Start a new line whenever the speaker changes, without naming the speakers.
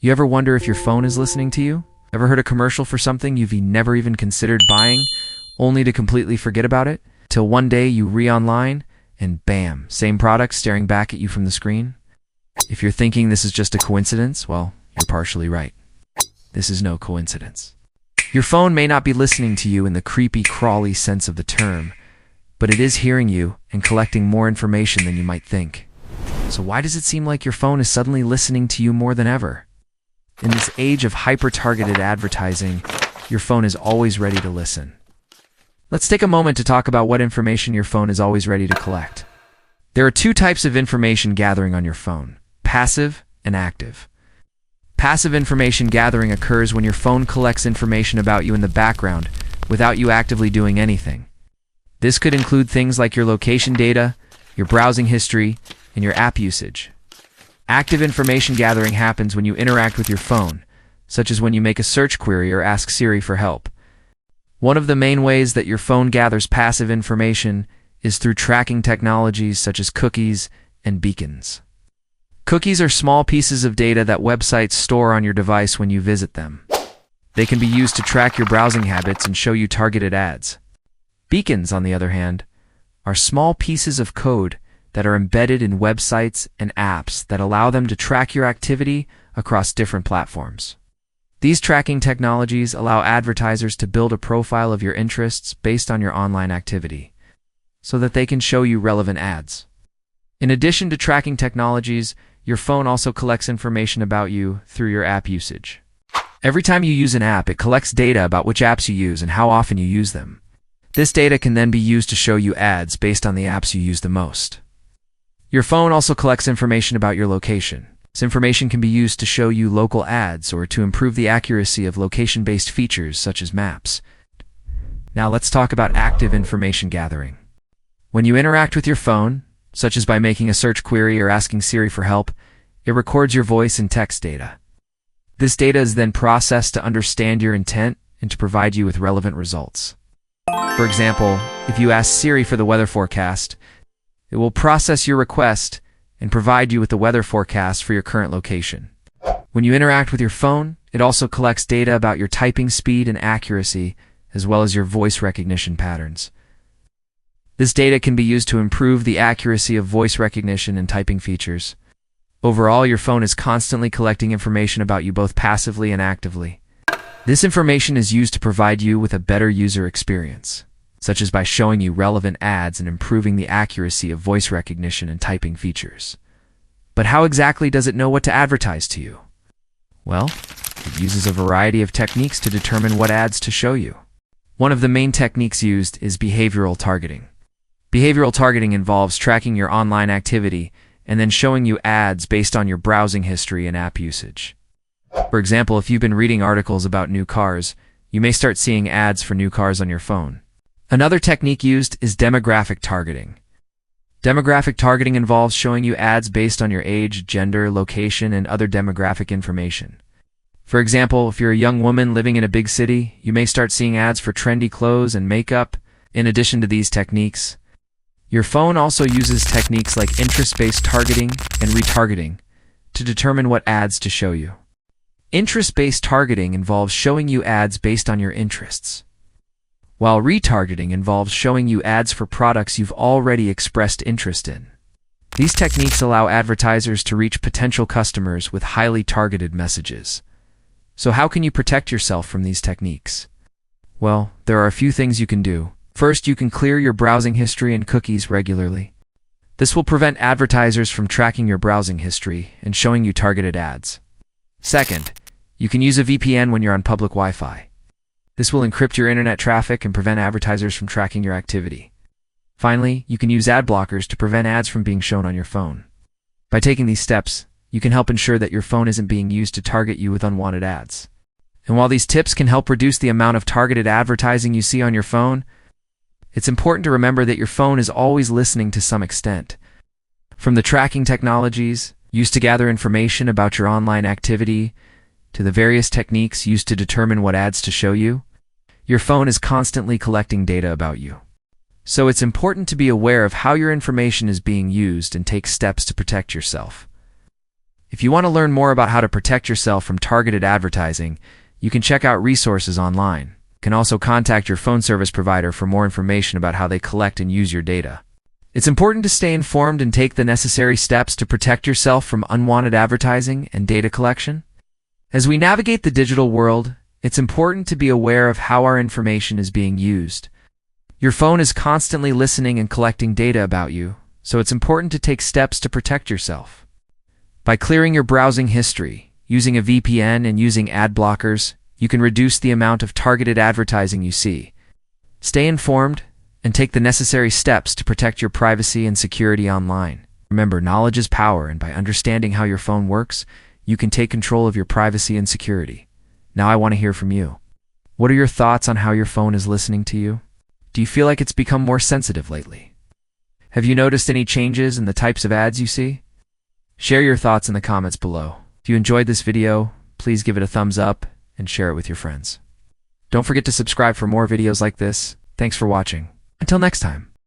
You ever wonder if your phone is listening to you? Ever heard a commercial for something you've never even considered buying, only to completely forget about it? Till one day you re-online, and bam, same product staring back at you from the screen? If you're thinking this is just a coincidence, well, you're partially right. This is no coincidence. Your phone may not be listening to you in the creepy, crawly sense of the term, but it is hearing you and collecting more information than you might think. So why does it seem like your phone is suddenly listening to you more than ever? In this age of hyper-targeted advertising, your phone is always ready to listen. Let's take a moment to talk about what information your phone is always ready to collect. There are two types of information gathering on your phone: passive and active. Passive information gathering occurs when your phone collects information about you in the background without you actively doing anything. This could include things like your location data, your browsing history, and your app usage. Active information gathering happens when you interact with your phone, such as when you make a search query or ask Siri for help. One of the main ways that your phone gathers passive information is through tracking technologies such as cookies and beacons. Cookies are small pieces of data that websites store on your device when you visit them. They can be used to track your browsing habits and show you targeted ads. Beacons, on the other hand, are small pieces of code that are embedded in websites and apps that allow them to track your activity across different platforms. These tracking technologies allow advertisers to build a profile of your interests based on your online activity, so that they can show you relevant ads. In addition to tracking technologies, your phone also collects information about you through your app usage. Every time you use an app, it collects data about which apps you use and how often you use them. This data can then be used to show you ads based on the apps you use the most. Your phone also collects information about your location. This information can be used to show you local ads or to improve the accuracy of location-based features such as maps. Now let's talk about active information gathering. When you interact with your phone, such as by making a search query or asking Siri for help, it records your voice and text data. This data is then processed to understand your intent and to provide you with relevant results. For example, if you ask Siri for the weather forecast, it will process your request and provide you with the weather forecast for your current location. When you interact with your phone, it also collects data about your typing speed and accuracy, as well as your voice recognition patterns. This data can be used to improve the accuracy of voice recognition and typing features. Overall, your phone is constantly collecting information about you both passively and actively. This information is used to provide you with a better user experience, such as by showing you relevant ads and improving the accuracy of voice recognition and typing features. But how exactly does it know what to advertise to you? Well, it uses a variety of techniques to determine what ads to show you. One of the main techniques used is behavioral targeting. Behavioral targeting involves tracking your online activity and then showing you ads based on your browsing history and app usage. For example, if you've been reading articles about new cars, you may start seeing ads for new cars on your phone. Another technique used is demographic targeting. Demographic targeting involves showing you ads based on your age, gender, location, and other demographic information. For example, if you're a young woman living in a big city, you may start seeing ads for trendy clothes and makeup. In addition to these techniques, your phone also uses techniques like interest-based targeting and retargeting to determine what ads to show you. Interest-based targeting involves showing you ads based on your interests, while retargeting involves showing you ads for products you've already expressed interest in. These techniques allow advertisers to reach potential customers with highly targeted messages. So how can you protect yourself from these techniques? Well, there are a few things you can do. First, you can clear your browsing history and cookies regularly. This will prevent advertisers from tracking your browsing history and showing you targeted ads. Second, you can use a VPN when you're on public Wi-Fi. This will encrypt your internet traffic and prevent advertisers from tracking your activity. Finally, you can use ad blockers to prevent ads from being shown on your phone. By taking these steps, you can help ensure that your phone isn't being used to target you with unwanted ads. And while these tips can help reduce the amount of targeted advertising you see on your phone, it's important to remember that your phone is always listening to some extent. From the tracking technologies used to gather information about your online activity to the various techniques used to determine what ads to show you, your phone is constantly collecting data about you. So it's important to be aware of how your information is being used and take steps to protect yourself. If you want to learn more about how to protect yourself from targeted advertising, you can check out resources online. You can also contact your phone service provider for more information about how they collect and use your data. It's important to stay informed and take the necessary steps to protect yourself from unwanted advertising and data collection. As we navigate the digital world, it's important to be aware of how our information is being used. Your phone is constantly listening and collecting data about you, so it's important to take steps to protect yourself. By clearing your browsing history, using a VPN, and using ad blockers, you can reduce the amount of targeted advertising you see. Stay informed and take the necessary steps to protect your privacy and security online. Remember, knowledge is power, and by understanding how your phone works, you can take control of your privacy and security. Now I want to hear from you. What are your thoughts on how your phone is listening to you? Do you feel like it's become more sensitive lately? Have you noticed any changes in the types of ads you see? Share your thoughts in the comments below. If you enjoyed this video, please give it a thumbs up and share it with your friends. Don't forget to subscribe for more videos like this. Thanks for watching. Until next time.